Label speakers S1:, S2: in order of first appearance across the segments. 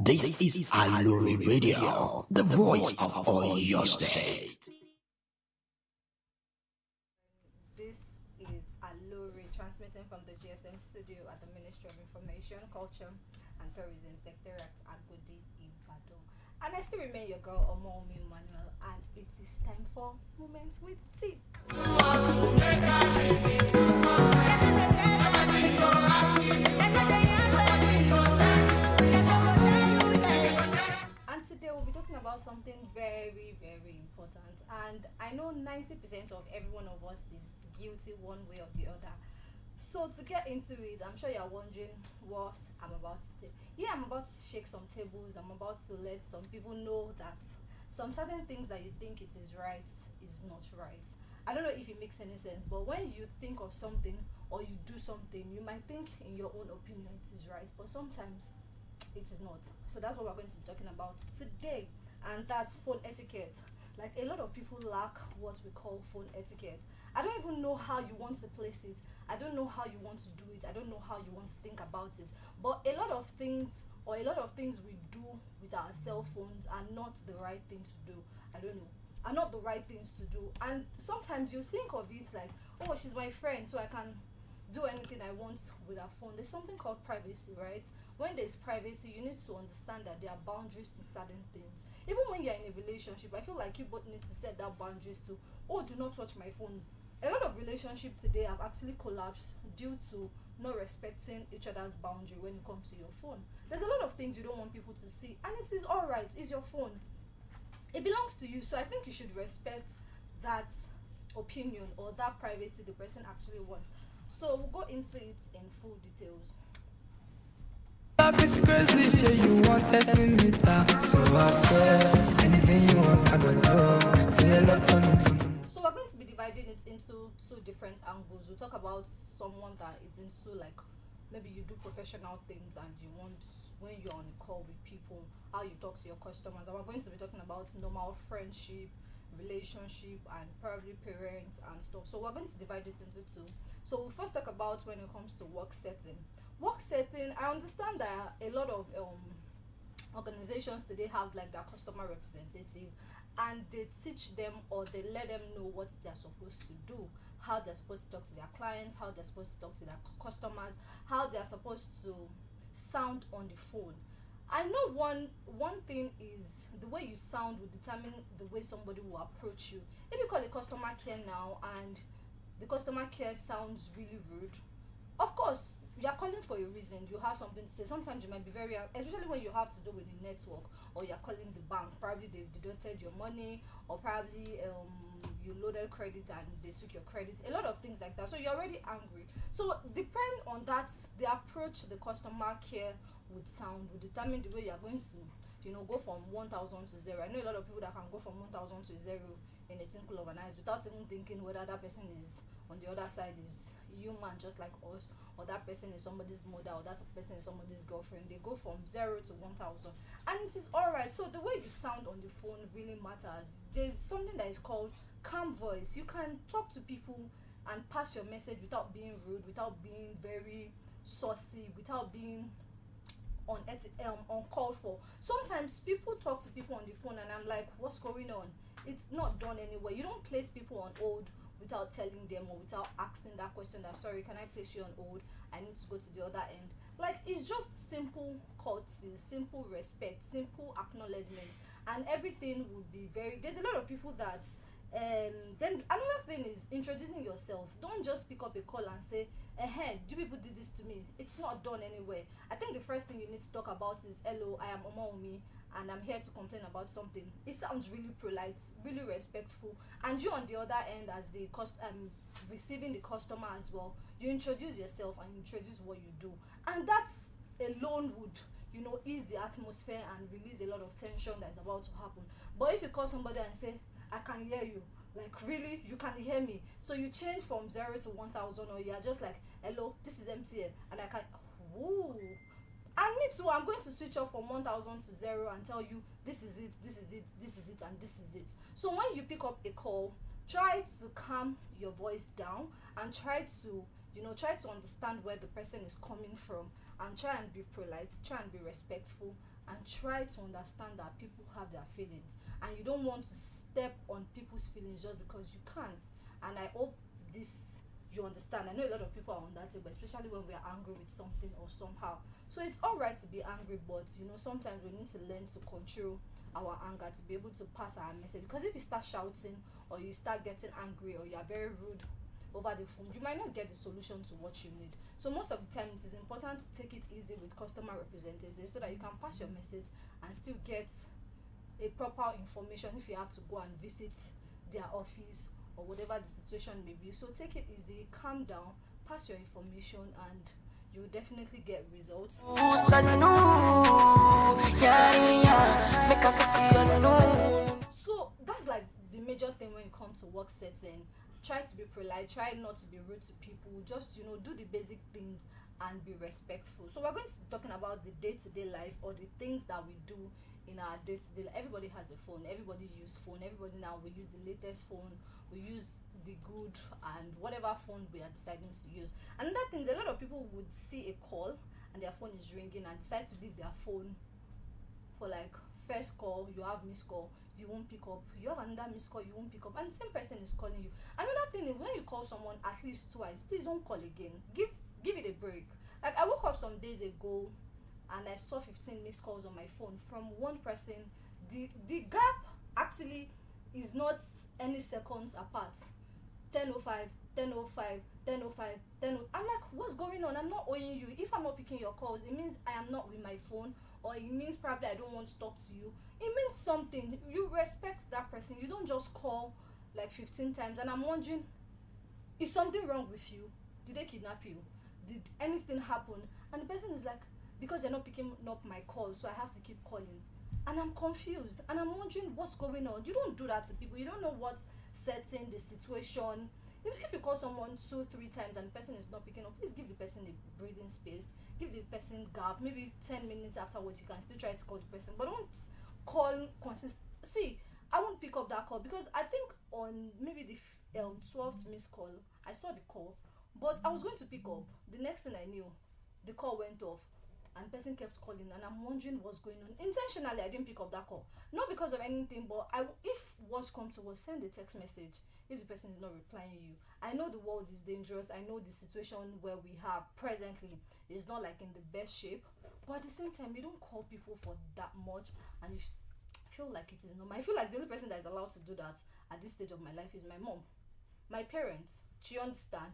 S1: This is Aloore Radio, the voice of Oyo State.
S2: This is Aloore transmitting from the GSM studio at the Ministry of Information, Culture and Tourism Secretariat at Agodi, Ibadan. And I still remain your girl Omomi Manuel, and it is time for Moments with Tea. And today we'll be talking about something very, very important. And I know 90% of every one of us is guilty one way or the other. So to get into it, I'm sure you're wondering what I'm about to say. Yeah, I'm about to shake some tables. I'm about to let some people know that some certain things that you think it is right is not right. I don't know if it makes any sense, but when you think of something or you do something, you might think in your own opinion it is right, but sometimes it is not. So that's what we're going to be talking about today, and that's phone etiquette. Like, a lot of people lack what we call phone etiquette. I don't even know how you want to place it. I don't know how you want to do it. I don't know how you want to think about it. But a lot of things we do with our cell phones are not the right thing to do. I don't know. Are not the right things to do. And sometimes you think of it like, oh, she's my friend, so I can do anything I want with her phone. There's something called privacy, right? When there's privacy, you need to understand that there are boundaries to certain things. Even when you're in a relationship, I feel like you both need to set that boundaries to, oh, do not touch my phone. A lot of relationships today have actually collapsed due to not respecting each other's boundary when it comes to your phone. There's a lot of things you don't want people to see, and it is all right. It's your phone. It belongs to you, so I think you should respect that opinion or that privacy the person actually wants. So we'll go into it in full details.
S3: Love is crazy, shit, you want testing me that. So I swear, anything you want, I go do. Say I love coming to me.
S2: So we're going to be dividing it into two different angles. We'll talk about someone that is into, like, maybe you do professional things and you want, when you're on a call with people, how you talk to your customers. And we're going to be talking about normal friendship, relationship, and probably parents and stuff. So we're going to divide it into two. So we'll first talk about when it comes to work setting. Work setting, I understand that a lot of organizations today have like their customer representative, and they teach them or they let them know what they're supposed to do, how they're supposed to talk to their clients, how they're supposed to talk to their customers, how they're supposed to sound on the phone. I know one thing is the way you sound will determine the way somebody will approach you. If you call a customer care now and the customer care sounds really rude, of course you are calling for a reason. You have something to say. Sometimes you might be very, especially when you have to do with the network, or you're calling the bank. Probably they've deducted your money, or probably you loaded credit and they took your credit. A lot of things like that. So you're already angry. So depend on that, the approach the customer care would sound will determine the way you're going to, go from 1,000 to 0. I know a lot of people that can go from 1,000 to 0 in a twinkle of an eye without even thinking whether that person is on the other side is human just like us, or that person is somebody's mother, or that person is somebody's girlfriend. They go from 0 to 1,000, and it is all right. So the way you sound on the phone really matters. There's something that is called calm voice. You can talk to people and pass your message without being rude, without being very saucy, without being uncalled for. Sometimes people talk to people on the phone and I'm like, what's going on? It's not done anyway. You don't place people on hold without telling them or without asking that question that, sorry, can I place you on hold? I need to go to the other end. Like, it's just simple courtesy, simple respect, simple acknowledgement, and everything would be very, there's a lot of people that then another thing is introducing yourself. Don't just pick up a call and say, hey, you people did this to me. It's not done anyway. I think the first thing you need to talk about is, hello, I am Omomi, and I'm here to complain about something. It sounds really polite, really respectful, and you on the other end as the receiving the customer as well, you introduce yourself and introduce what you do, and that alone would ease the atmosphere and release a lot of tension that is about to happen. But if you call somebody and say, I can hear you, like, really, you can hear me, so you change from 0 to 1,000, or you're just like, hello, this is MTN, and I can, ooh. And me too, I'm going to switch off from 1,000 to 0 and tell you, this is it, this is it, this is it, and this is it. So when you pick up a call, try to calm your voice down and try to understand where the person is coming from, and try and be polite, try and be respectful, and try to understand that people have their feelings, and you don't want to step on people's feelings just because you can. And I hope this you understand. I know a lot of people are on that table, especially when we are angry with something or somehow. So it's all right to be angry, but sometimes we need to learn to control our anger to be able to pass our message. Because if you start shouting or you start getting angry or you are very rude over the phone, you might not get the solution to what you need. So most of the time it is important to take it easy with customer representatives so that you can pass your message and still get a proper information if you have to go and visit their office or whatever the situation may be. So take it easy, calm down, pass your information, and you will definitely get results. So that's like the major thing when it comes to work setting. Try to be polite, try not to be rude to people, just do the basic things and be respectful. So we're going to be talking about the day-to-day life, or the things that we do in our day-to-day life. Everybody has a phone, everybody use phone, everybody now we use the latest phone, we use the good and whatever phone we are deciding to use. Another thing is, a lot of people would see a call and their phone is ringing and decide to leave their phone for like first call, you have missed call, you won't pick up, you have another missed call, you won't pick up, and the same person is calling you. Another thing is, when you call someone at least twice, please don't call again. Give it a break. Like, I woke up some days ago and I saw 15 missed calls on my phone from one person. The gap actually is not any seconds apart. 10:05, 10:05, 10:05, 10. I'm like, what's going on? I'm not owing you. If I'm not picking your calls, it means I am not with my phone, or it means probably I don't want to talk to you. It means something. You respect that person. You don't just call like 15 times. And I'm wondering, is something wrong with you? Did they kidnap you? Did anything happen? And the person is like, because you're not picking up my calls, so I have to keep calling. And I'm confused, and I'm wondering what's going on. You don't do that to people. You don't know what's setting the situation. If you call someone 2-3 times and the person is not picking up, please give the person a breathing space, give the person gap. Maybe 10 minutes afterwards you can still try to call the person, but don't call See, I won't pick up that call because I think on maybe the 12th missed call I saw the call, but I was going to pick up. The next thing I knew, the call went off and the person kept calling, and I'm wondering what's going on. Intentionally I didn't pick up that call, not because of anything, but if worse comes to worse, send a text message if the person is not replying you. I know the world is dangerous. I know the situation where we have presently is not like in the best shape, but at the same time, you don't call people for that much, and you feel like it is normal. I feel like the only person that is allowed to do that at this stage of my life is my mom. My parents, she understand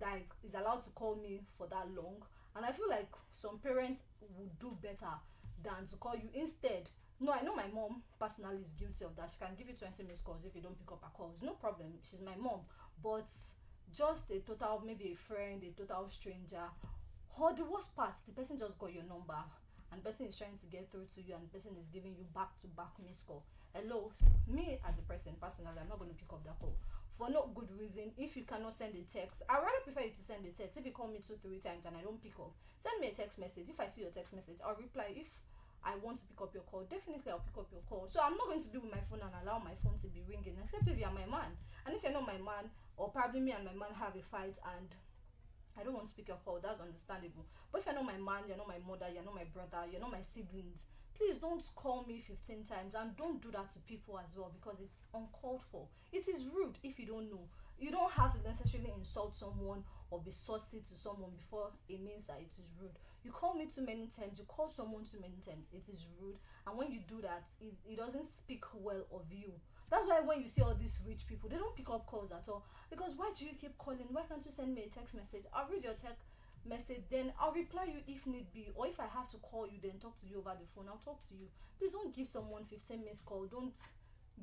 S2: that is allowed to call me for that long, and I feel like some parents would do better than to call you instead. No, I know my mom personally is guilty of that. She can give you 20 missed calls if you don't pick up her calls. No problem. She's my mom. But just a total, maybe a friend, a total stranger, or the worst part, the person just got your number and the person is trying to get through to you and the person is giving you back-to-back missed call. Hello, me as a person, personally, I'm not going to pick up that call for no good reason. If you cannot send a text, I rather prefer you to send a text. If you call me 2-3 times and I don't pick up, send me a text message. If I see your text message, I'll reply. If I want to pick up your call, definitely I'll pick up your call. So I'm not going to be with my phone and allow my phone to be ringing, except if you're my man. And if you're not my man, or probably me and my man have a fight and I don't want to pick your call, that's understandable. But if you're not my man, you're not my mother, you're not my brother, you're not my siblings, please don't call me 15 times, and don't do that to people as well, because it's uncalled for. It is rude. If you don't know, you don't have to necessarily insult someone or be saucy to someone before it means that it is rude. You call me too many times, you call someone too many times, it is rude. And when you do that, it doesn't speak well of you. That's why when you see all these rich people, they don't pick up calls at all. Because why do you keep calling? Why can't you send me a text message? I'll read your text message, then I'll reply you if need be. Or if I have to call you, then talk to you over the phone, I'll talk to you. Please don't give someone 15 missed calls. Don't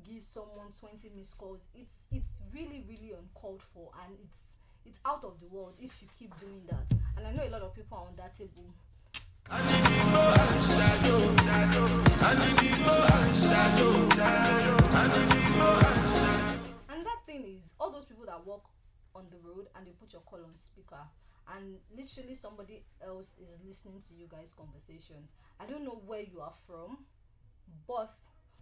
S2: give someone 20 missed calls. It's really, really uncalled for, and it's out of the world if you keep doing that. And I know a lot of people are on that table. And that thing is, all those people that walk on the road and they put your call on speaker, and literally somebody else is listening to you guys' conversation. I don't know where you are from, but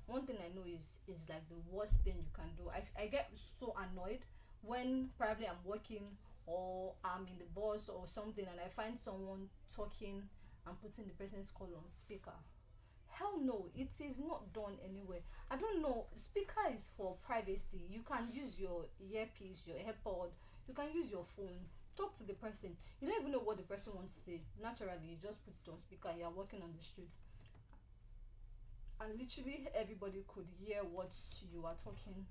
S2: one thing I know is like the worst thing you can do. I get so annoyed when probably I'm working or I'm in the bus or something and I find someone talking and putting the person's call on speaker. Hell no, it is not done anywhere. I don't know. Speaker is for privacy. You can use your earpiece, your AirPod, you can use your phone. Talk to the person. You don't even know what the person wants to say. Naturally, you just put it on speaker. You're walking on the street, and literally everybody could hear what you are talking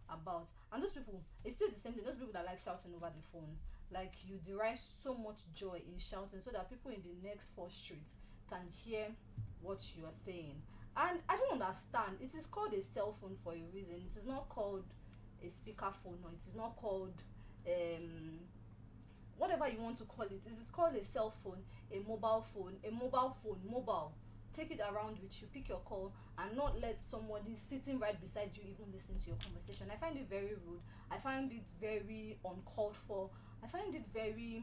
S2: about. And those people, it's still the same thing. Those people that like shouting over the phone, like you derive so much joy in shouting, so that people in the next four streets can hear what you are saying. And I don't understand. It is called a cell phone for a reason. It is not called a speaker phone, or it is not called whatever you want to call it. This is called a cell phone, a mobile phone, mobile. Take it around with you, pick your call, and not let somebody sitting right beside you even listen to your conversation. I find it very rude. I find it very uncalled for. I find it very,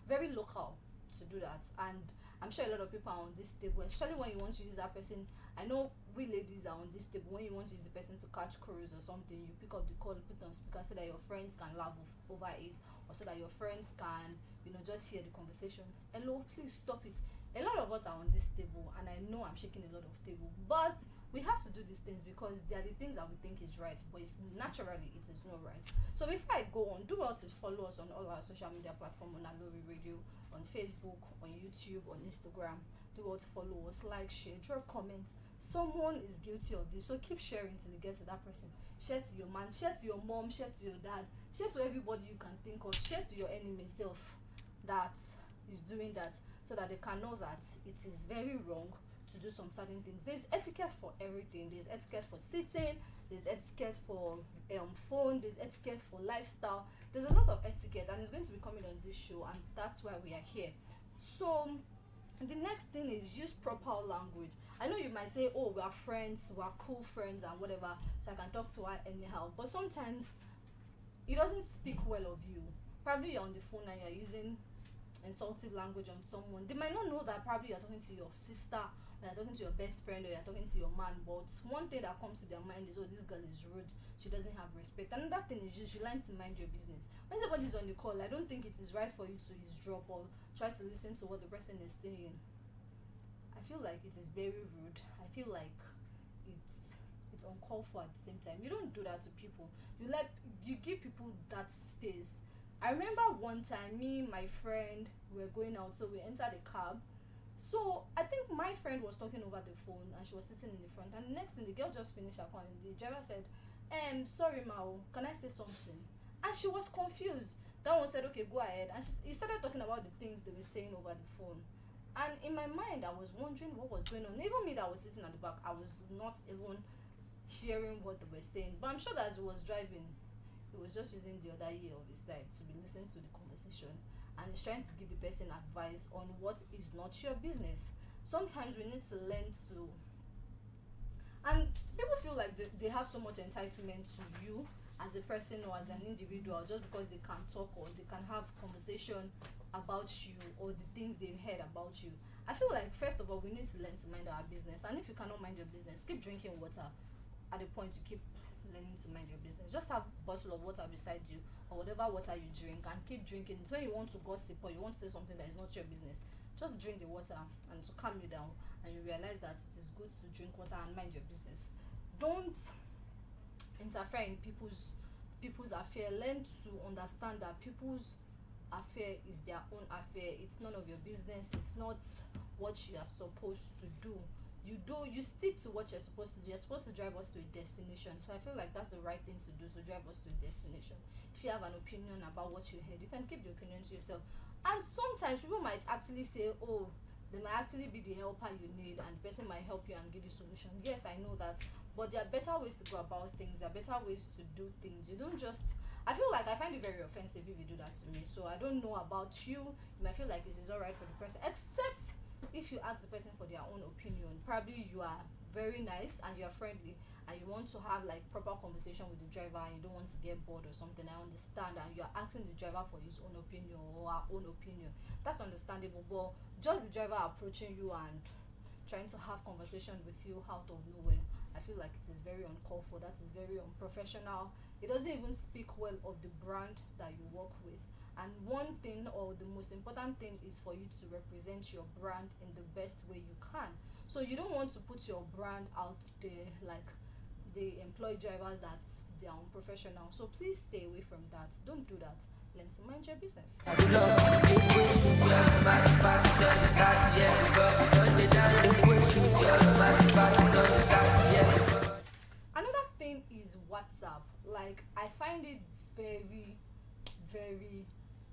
S2: very local to do that. And I'm sure a lot of people are on this table, especially when you want to use that person. I know we ladies are on this table. When you want to use the person to catch cruise or something, you pick up the call, put it on speaker so that your friends can laugh over it, or so that your friends can, just hear the conversation. Hello, please stop it. A lot of us are on this table, and I know I'm shaking a lot of table, but we have to do these things because they are the things that we think is right, but it's naturally it is not right. So before I go on, do well to follow us on all our social media platforms, on Aloore Radio, on Facebook, on YouTube, on Instagram. Do well to follow us, like, share, drop comments. Someone is guilty of this, so keep sharing till you get to that person. Share to your man, share to your mom, share to your dad, share to everybody you can think of, share to your enemy self that is doing that, so that they can know that it is very wrong to do some certain things. There's etiquette for everything. There's etiquette for sitting, there's etiquette for phone, there's etiquette for lifestyle. There's a lot of etiquette, and it's going to be coming on this show, and that's why we are here. So the next thing is use proper language. I know you might say, oh, we are friends, we are cool friends and whatever, so I can talk to her anyhow, but sometimes it doesn't speak well of you. Probably you're on the phone and you're using insultive language on someone. They might not know that probably you're talking to your sister, or you're talking to your best friend, or you're talking to your man, but one thing that comes to their mind is, oh, this girl is rude, she doesn't have respect. And that thing is just, you learn to mind your business. When somebody's on the call, I don't think it is right for you to eavesdrop or try to listen to what the person is saying. I feel like it is very rude. I feel like it's uncalled for at the same time. You don't do that to people. You give people that space. I remember one time, me, my friend, we were going out, so we entered a cab. So I think my friend was talking over the phone, and she was sitting in the front. And the next thing, the girl just finished her call, and the driver said, sorry, Mao, can I say something? And she was confused. That one said, okay, go ahead. And he started talking about the things they were saying over the phone. And in my mind, I was wondering what was going on. Even me that was sitting at the back, I was not even hearing what they were saying. But I'm sure that as he was driving, he was just using the other ear of his side to be listening to the conversation, and he's trying to give the person advice on what is not your business. Sometimes we need to learn to, and people feel like they have so much entitlement to you as a person or as an individual, just because they can talk or they can have conversation about you or the things they've heard about you. I feel like, first of all, we need to learn to mind our business, and if you cannot mind your business, keep drinking water at the point to keep learning to mind your business. Just have a bottle of water beside you, or whatever water you drink, and keep drinking. It's when you want to gossip or you want to say something that is not your business, just drink the water and to calm you down, and you realize that it is good to drink water and mind your business. Don't interfere in people's affair. Learn to understand that people's affair is their own affair. It's none of your business. It's not what you are supposed to do. You stick to what you're supposed to do. You're supposed to drive us to a destination, so I feel like that's the right thing to do, to drive us to a destination. If you have an opinion about what you heard, you can keep the opinion to yourself. And sometimes people might actually say, oh, they might actually be the helper you need, and the person might help you and give you solution. Yes, I know that, but there are better ways to go about things. There are better ways to do things. You don't just, I feel like I find it very offensive if you do that to me. So I don't know about you. You might feel like this is all right for the person, except if you ask the person for their own opinion. Probably you are very nice and you're friendly, and you want to have like proper conversation with the driver, and you don't want to get bored or something. I understand, and you're asking the driver for his own opinion or her own opinion. That's understandable. But just the driver approaching you and trying to have conversation with you out of nowhere, I feel like it is very uncalled for. That is very unprofessional. It doesn't even speak well of the brand that you work with. And one thing, or the most important thing, is for you to represent your brand in the best way you can. So you don't want to put your brand out there like they employ drivers that they are unprofessional. So please stay away from that. Don't do that. Let's mind your business. Another thing is WhatsApp. Like, I find it very, very.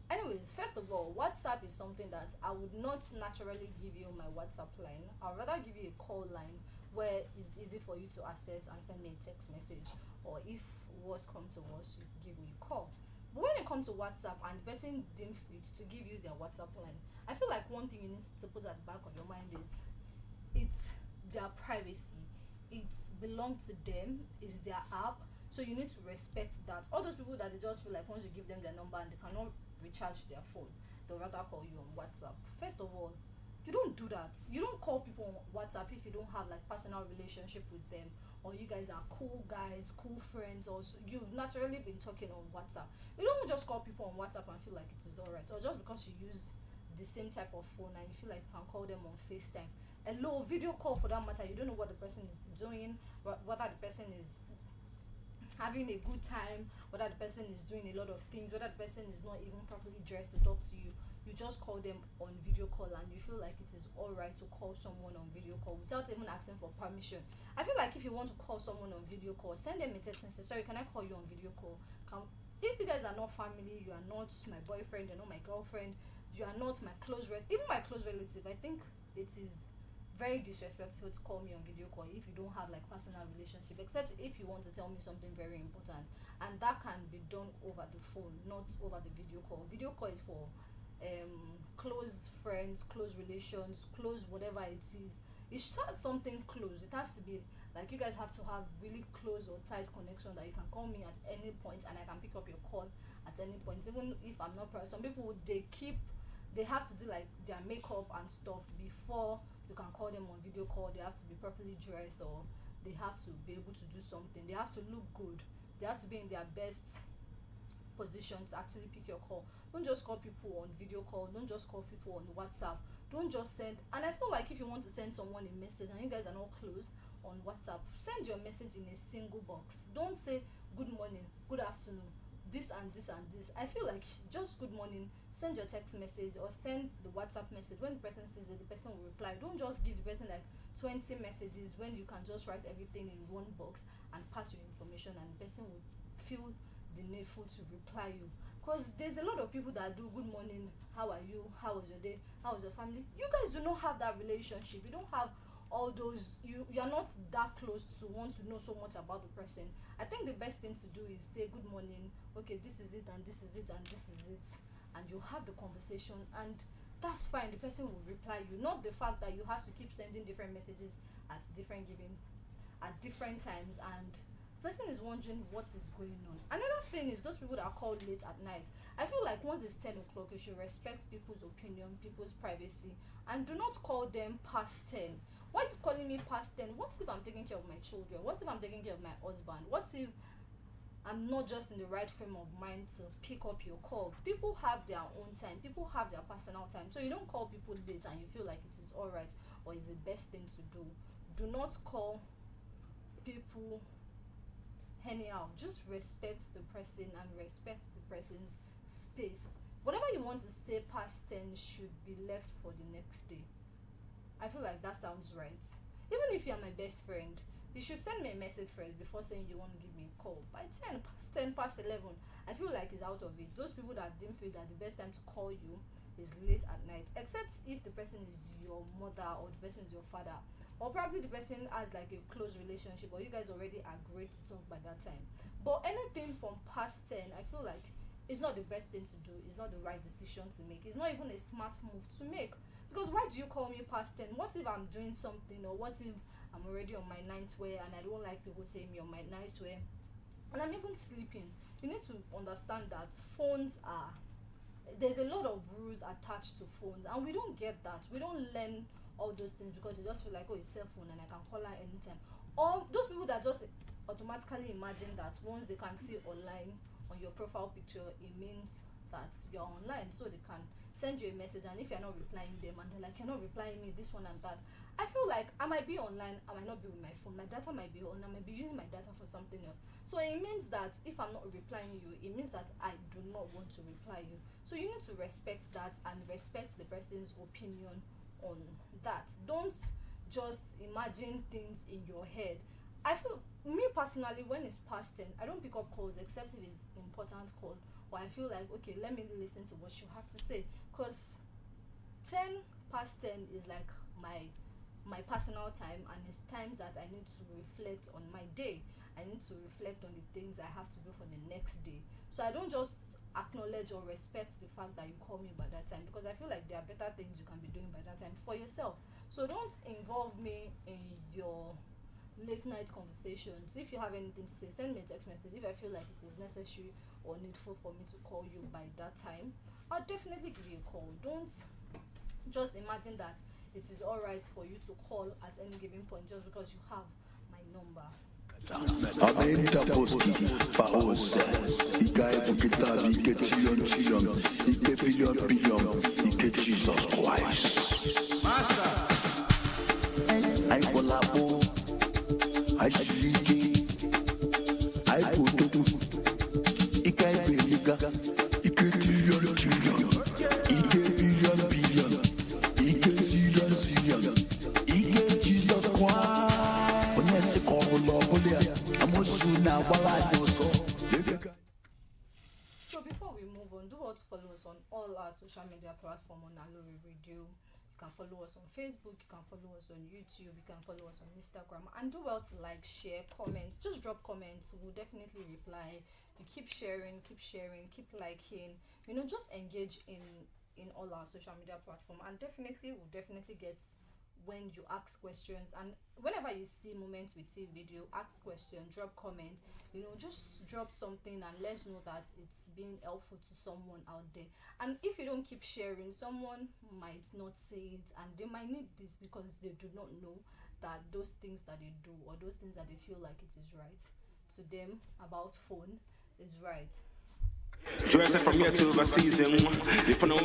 S2: Anyways, first of all, WhatsApp is something that I would not naturally give you my WhatsApp line. I'd rather give you a call line where it's easy for you to access and send me a text message, or if worse comes to worse, you give me a call. But when it comes to WhatsApp and the person deemed fit to give you their WhatsApp line, I feel like one thing you need to put at the back of your mind is it's their privacy. It belongs to them, it's their app, so you need to respect that. All those people that they just feel like once you give them their number and they cannot recharge their phone, they'll rather call you on WhatsApp. First of all, you don't do that. You don't call people on WhatsApp if you don't have like personal relationship with them, or you guys are cool guys, cool friends, or you've naturally been talking on WhatsApp. You don't just call people on WhatsApp and feel like it is alright, or just because you use the same type of phone and you feel like you can call them on FaceTime. Hello, video call for that matter. You don't know what the person is doing, whether the person is having a good time, whether the person is doing a lot of things, whether the person is not even properly dressed to talk to you. You just call them on video call and you feel like it is alright to call someone on video call without even asking for permission. I feel like if you want to call someone on video call, send them a text message. Sorry, can I call you on video call? If you guys are not family, you are not my boyfriend, you're not my girlfriend, you are not my even my close relative, I think it is very disrespectful to call me on video call if you don't have like personal relationship, except if you want to tell me something very important, and that can be done over the phone, not over the video call. Video call is for close friends, close relations, close whatever it is. It's just something close. It has to be like you guys have to have really close or tight connection that you can call me at any point and I can pick up your call at any point, even if I'm not. Some people, they have to do like their makeup and stuff before you can call them on video call. They have to be properly dressed, or they have to be able to do something. They have to look good. They have to be in their best position to actually pick your call. Don't just call people on video call. Don't just call people on WhatsApp. Don't just send. And I feel like if you want to send someone a message and you guys are not close on WhatsApp, send your message in a single box. Don't say good morning, good afternoon, this and this and this. I feel like just good morning, send your text message or send the WhatsApp message. When the person sees it, the person will reply. Don't just give the person like 20 messages when you can just write everything in one box and pass your information, and the person will feel the needful to reply you. Because there's a lot of people that do good morning, how are you, how was your day, how was your family. You guys do not have that relationship. You don't have all those, you are not that close to want to know so much about the person. I think the best thing to do is say good morning, okay, this is it and this is it and this is it, and you have the conversation, and that's fine. The person will reply you, not the fact that you have to keep sending different messages at different times, and the person is wondering what is going on. Another thing is those people that are called late at night. I feel like once it's 10 o'clock, you should respect people's opinion, people's privacy, and do not call them past 10. Why are you calling me past 10? What if I'm taking care of my children? What if I'm taking care of my husband? What if I'm not just in the right frame of mind to pick up your call? People have their own time. People have their personal time. So you don't call people late and you feel like it is alright or is the best thing to do. Do not call people anyhow. Just respect the person and respect the person's space. Whatever you want to say past 10 should be left for the next day. I feel like that sounds right. Even if you're my best friend, you should send me a message first before saying you want to give me a call. By 10, past 11, I feel like it's out of it. Those people that didn't feel that the best time to call you is late at night, except if the person is your mother or the person is your father, or probably the person has like a close relationship, or you guys already agreed to talk by that time. But anything from past 10, I feel like it's not the best thing to do. It's not the right decision to make. It's not even a smart move to make. Because why do you call me past 10? What if I'm doing something, or what if I'm already on my night wear and I don't like people saying me on my night wear and I'm even sleeping? You need to understand that there's a lot of rules attached to phones, and we don't get that. We don't learn all those things because you just feel like, oh, it's cell phone and I can call her anytime. Or those people that just automatically imagine that once they can see online on your profile picture, it means that you're online, so they can send you a message, and if you're not replying them and they're like, you're not replying me, this one and that, I feel like I might be online, I might not be with my phone, my data might be on, I might be using my data for something else. So it means that if I'm not replying you, it means that I do not want to reply you. So you need to respect that and respect the person's opinion on that. Don't just imagine things in your head. I feel, me personally, when it's past 10, I don't pick up calls except if it's important call, or I feel like, okay, let me listen to what you have to say, because 10 past 10 is like my personal time, and it's times that I need to reflect on my day. I need to reflect on the things I have to do for the next day. So I don't just acknowledge or respect the fact that you call me by that time, because I feel like there are better things you can be doing by that time for yourself. So don't involve me in your late night conversations. If you have anything to say, send me a text message. If I feel like it is necessary or needful for me to call you by that time, I'll definitely give you a call. Don't just imagine that it is all right for you to call at any given point just because you have my number.
S1: Aumenta poski pausa ikae bukitabi ike trillion ike billion ike Jesus Christ Master I collabo I shiki I pututu ikae beliga ike trillion ike billion ike zillion ike Jesus Christ.
S2: So before we move on, do want to follow us on all our social media platforms on Aloore Radio. You can follow us on Facebook, you can follow us on YouTube, you can follow us on Instagram, and do well to like, share, comments. Just drop comments, we'll definitely reply. You keep sharing, keep liking, just engage in all our social media platforms, and we'll definitely get when you ask questions. And whenever you see Moments with T video, ask questions, drop comment, just drop something and let's know that it's being helpful to someone out there. And if you don't keep sharing, someone might not say it, and they might need this because they do not know that those things that they do, or those things that they feel like it is right to them about phone, is right.
S4: From here to overseas, if I know.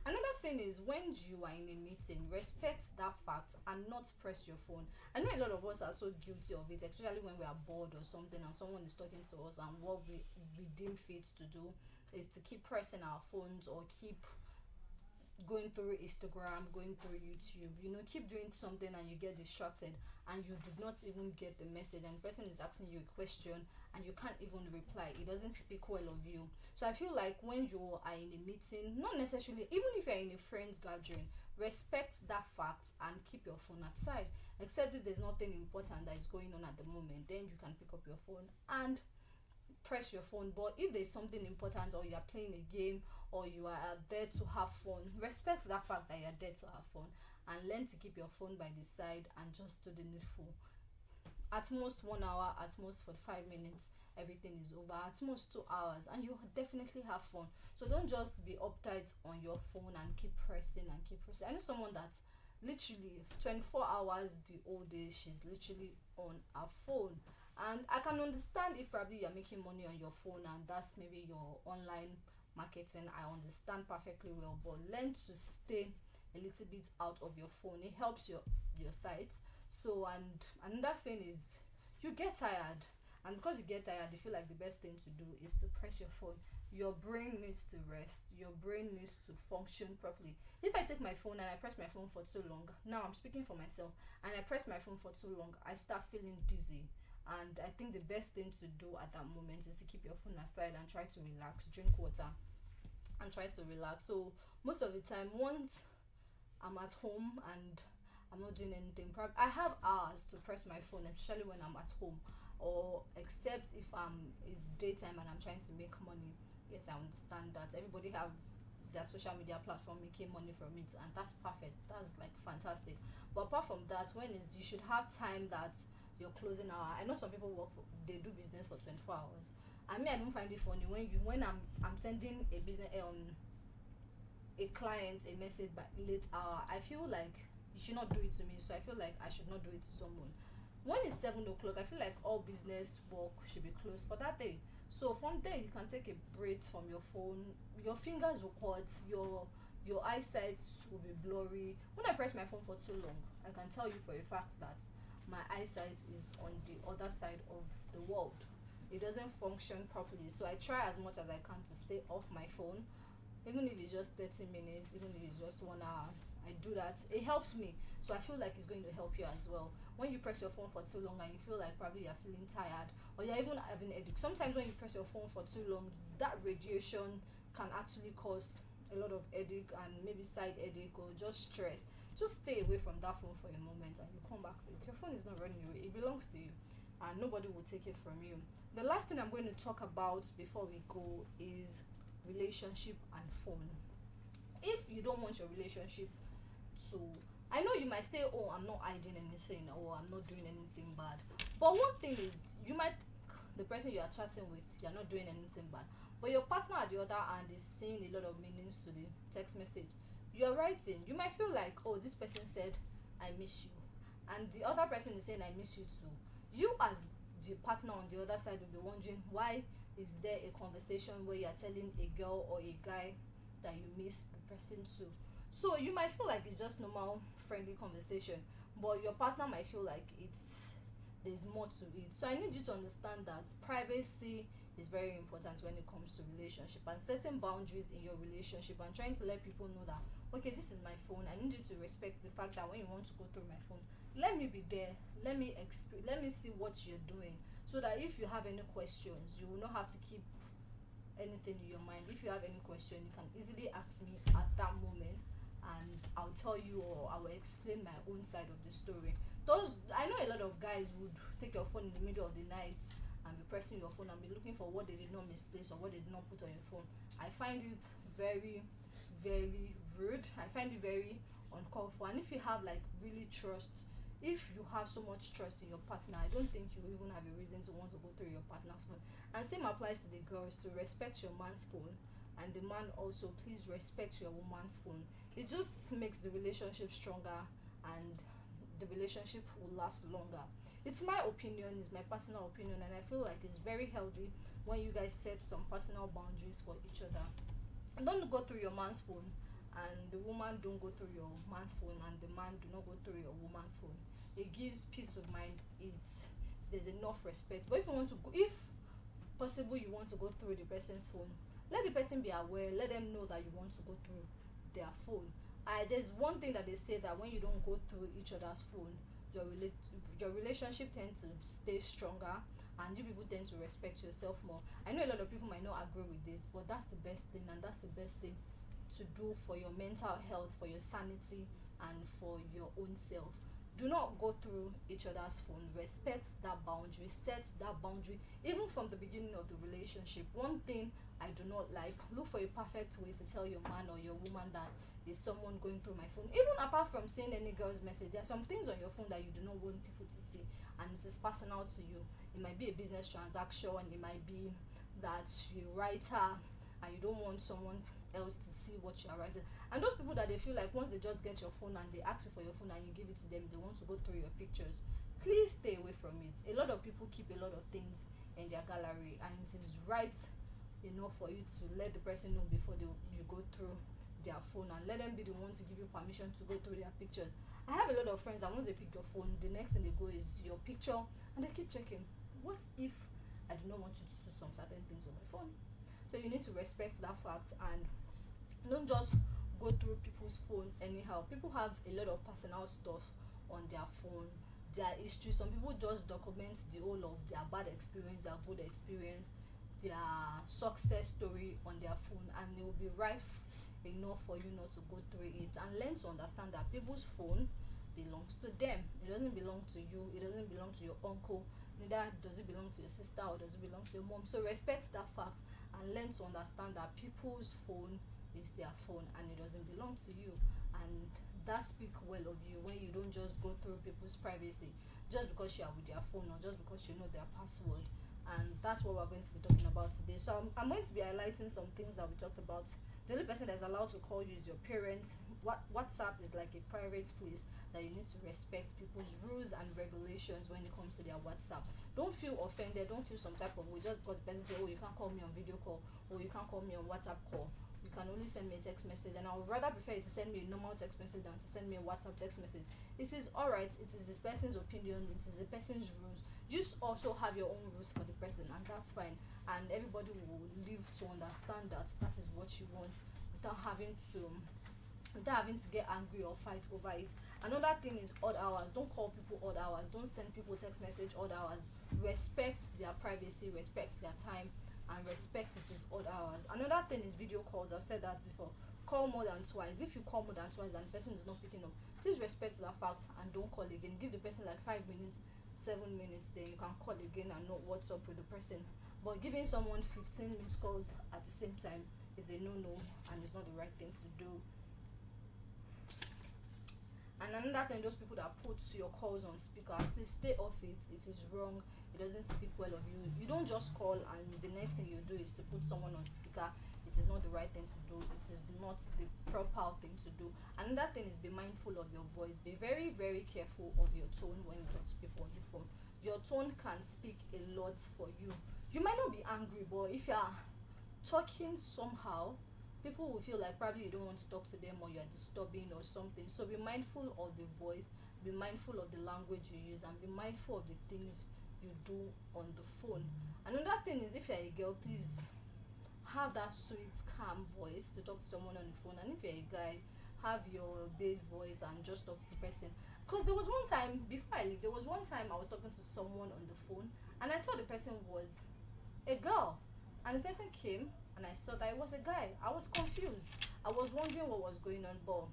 S2: Another thing is, when you are in a meeting, respect that fact and not press your phone. I know a lot of us are so guilty of it, especially when we are bored or something and someone is talking to us, and what we deem fit to do is to keep pressing our phones or keep going through Instagram, going through YouTube, keep doing something and you get distracted and you did not even get the message, and the person is asking you a question and you can't even reply. It doesn't speak well of you. So I feel like when you are in a meeting, not necessarily, even if you're in a friend's gathering, respect that fact and keep your phone outside, except if there's nothing important that is going on at the moment, then you can pick up your phone and press your phone. But if there's something important, or you're playing a game, or you are there to have fun, respect that fact that you're there to have fun, and learn to keep your phone by the side and just do the needful. At most 1 hour, at most 45 minutes, everything is over. At most 2 hours, and you definitely have fun. So don't just be uptight on your phone and keep pressing. I know someone that literally 24 hours the whole day, she's literally on her phone. And I can understand if probably you're making money on your phone and that's maybe your online marketing. I understand perfectly well, but learn to stay a little bit out of your phone. It helps your site. So, and another thing is, you get tired, and because you get tired, you feel like the best thing to do is to press your phone. Your brain needs to rest, your brain needs to function properly. If I take my phone and I press my phone for too long, now I'm speaking for myself, and I press my phone for too long, I start feeling dizzy. And I think the best thing to do at that moment is to keep your phone aside and try to relax, drink water and try to relax. So most of the time, once I'm at home and I'm not doing anything, I have hours to press my phone, especially when I'm at home, or except if it's daytime and I'm trying to make money. Yes, I understand that everybody have their social media platform making money from it, and that's perfect, that's like fantastic. But apart from that, you should have time that your closing hour. I know some people they do business for 24 hours. I mean, I don't find it funny when I'm sending a business a client a message by late hour. I feel like you should not do it to me, so I feel like I should not do it to someone. When it's 7 o'clock, I feel like all business work should be closed for that day. So from there you can take a break from your phone. Your fingers will cut, your eyesight will be blurry. When I press my phone for too long, I can tell you for a fact that my eyesight is on the other side of the world. It doesn't function properly. So I try as much as I can to stay off my phone, even if it's just 30 minutes, even if it's just 1 hour. I do that. It helps me. So I feel like it's going to help you as well. When you press your phone for too long and you feel like probably you're feeling tired or you're even having a headache, sometimes when you press your phone for too long, that radiation can actually cause a lot of headache and maybe side headache or just stress. Just stay away from that phone for a moment and you come back to it. Your phone is not running away, it belongs to you and nobody will take it from you. The last thing I'm going to talk about before we go is relationship and phone. If you don't want your relationship to, I know you might say, oh, I'm not hiding anything or I'm not doing anything bad, but one thing is, you might think the person you are chatting with, you're not doing anything bad, but your partner at the other hand is saying a lot of meanings to the text message you're writing. You might feel like, oh, this person said I miss you, and the other person is saying I miss you too. You as the partner on the other side will be wondering, why is there a conversation where you're telling a girl or a guy that you miss the person too? So you might feel like it's just normal friendly conversation, but your partner might feel like there's more to it. So I need you to understand that privacy is very important when it comes to relationship, and setting boundaries in your relationship and trying to let people know that, okay, this is my phone, I need you to respect the fact that when you want to go through my phone, let me be there, let me see what you're doing, so that if you have any questions, you will not have to keep anything in your mind. If you have any question, you can easily ask me at that moment and I'll tell you, or I will explain my own side of the story. I know a lot of guys would take your phone in the middle of the night and be pressing your phone and be looking for what they did not misplace or what they did not put on your phone. I find it very, very rude. I find it very uncalled for. And if you have like really trust, if you have so much trust in your partner, I don't think you even have a reason to want to go through your partner's phone. And same applies to the girls, to respect your man's phone, and the man also, please respect your woman's phone. It just makes the relationship stronger and the relationship will last longer. It's my opinion, it's my personal opinion, and I feel like it's very healthy when you guys set some personal boundaries for each other. And don't go through your man's phone, and the woman don't go through your man's phone, and the man do not go through your woman's phone. It gives peace of mind. There's enough respect. But if you want to go, if possible, you want to go through the person's phone, let the person be aware, let them know that you want to go through their phone. There's one thing that they say, that when you don't go through each other's phone, your relationship tends to stay stronger and you people tend to respect yourself more. I know a lot of people might not agree with this, but that's the best thing, and that's the best thing to do for your mental health, for your sanity, and for your own self. Do not go through each other's phone. Respect that boundary, set that boundary even from the beginning of the relationship. One thing I do not like, look for a perfect way to tell your man or your woman that is someone going through my phone. Even apart from seeing any girl's message, there are some things on your phone that you do not want people to see, and it is personal to you. It might be a business transaction, it might be that you're a writer and you don't want someone else to see what you are writing. And those people that they feel like once they just get your phone and they ask you for your phone and you give it to them, they want to go through your pictures, please stay away from it. A lot of people keep a lot of things in their gallery, and it is right enough for you to let the person know before you go through their phone, and let them be the one to give you permission to go through their pictures. I have a lot of friends that once they pick your phone, the next thing they go is your picture, and they keep checking, what if I do not want you to see some certain things on my phone? So you need to respect that fact, and don't just go through people's phone anyhow. People have a lot of personal stuff on their phone, their history. Some people just document the whole of their bad experience, their good experience, their success story on their phone, and it will be right enough for you not to go through it. And learn to understand that people's phone belongs to them. It doesn't belong to you, it doesn't belong to your uncle, neither does it belong to your sister or does it belong to your mom. So respect that fact and learn to understand that people's phone is their phone and it doesn't belong to you. And that speak well of you when you don't just go through people's privacy just because you are with their phone or just because you know their password. And that's what we're going to be talking about today. So I'm going to be highlighting some things that we talked about. The only person that's allowed to call you is your parents, WhatsApp is like a private place that you need to respect people's rules and regulations when it comes to their WhatsApp. Don't feel offended, don't feel some type of way just because the person say, oh, you can't call me on video call, or you can't call me on WhatsApp call, you can only send me a text message. And I would rather prefer you to send me a normal text message than to send me a WhatsApp text message. It is alright, it is this person's opinion, it is the person's rules. Just also have your own rules for the person, and that's fine. And everybody will live to understand that that is what you want without having to get angry or fight over it. Another thing is odd hours. Don't call people odd hours, don't send people text message odd hours. Respect their privacy, respect their time, and respect it is odd hours. Another thing is video calls. I've said that before. Call more than twice. If you call more than twice and the person is not picking up, please respect that fact and don't call again. Give the person like 5 minutes, 7 minutes, then you can call again and know what's up with the person. But giving someone 15 missed calls at the same time is a no-no, and it's not the right thing to do. And another thing, those people that put your calls on speaker, please stay off it. It is wrong. It doesn't speak well of you. You don't just call and the next thing you do is to put someone on speaker. It is not the right thing to do. It is not the proper thing to do. Another thing is be mindful of your voice. Be very, very careful of your tone when you talk to people on the phone. Your tone can speak a lot for you. You might not be angry, but if you are talking somehow, people will feel like probably you don't want to talk to them, or you're disturbing or something. So be mindful of the voice, be mindful of the language you use, and be mindful of the things you do on the phone. Another thing is, if you're a girl, please have that sweet, calm voice to talk to someone on the phone. And if you're a guy, have your bass voice and just talk to the person. Because there was one time before I leave, there was one time I was talking to someone on the phone and I thought the person was a girl, and the person came and I saw that it was a guy. I was confused. I was wondering what was going on, but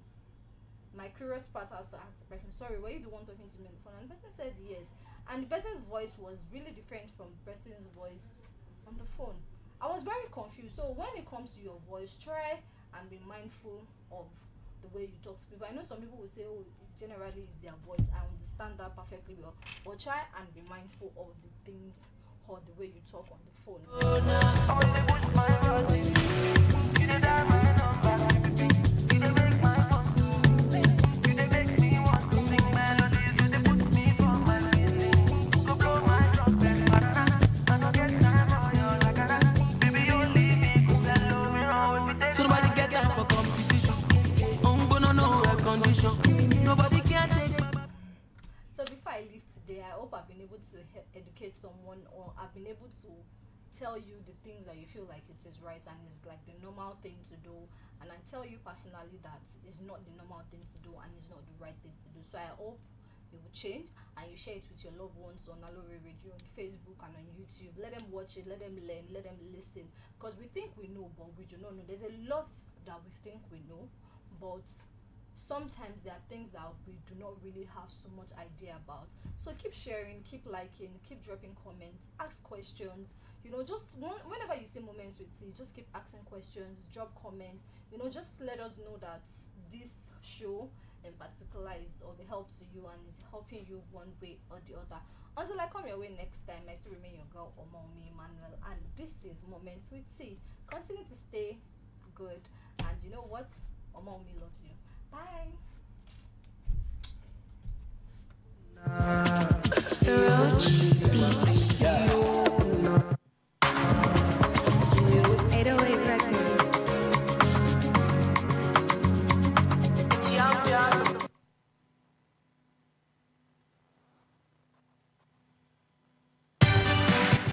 S2: my curious part asked the person, sorry, were you the one talking to me on the phone? And the person said yes. And the person's voice was really different from the person's voice on the phone. I was very confused. So when it comes to your voice, try and be mindful of the way you talk to people. I know some people will say, oh, generally it's their voice. I understand that perfectly well. But try and be mindful of the things or the way you talk on the phone.
S3: Somebody get down for competition. No air condition. Nobody can take my.
S2: So before I leave today, I hope I've been able to educate someone, or I've been able to tell you the things that you feel like it is right and is like the normal thing to do, and I tell you personally that it's not the normal thing to do and it's not the right thing to do. So I hope you will change and you share it with your loved ones on Aloore Radio, on Facebook and on YouTube. Let them watch it, let them learn, let them listen, because we think we know but we do not know. There's a lot that we think we know, but sometimes there are things that we do not really have so much idea about. So keep sharing, keep liking, keep dropping comments, ask questions. You know, just whenever you see moments with you, just keep asking questions, drop comments. You know, just let us know that this show in particular is of help to you and is helping you one way or the other. Until I come your way next time, I still remain your girl Omomi Emmanuel, and this is Moments with T. Continue to stay good, and you know what? Omomi loves you. Bye.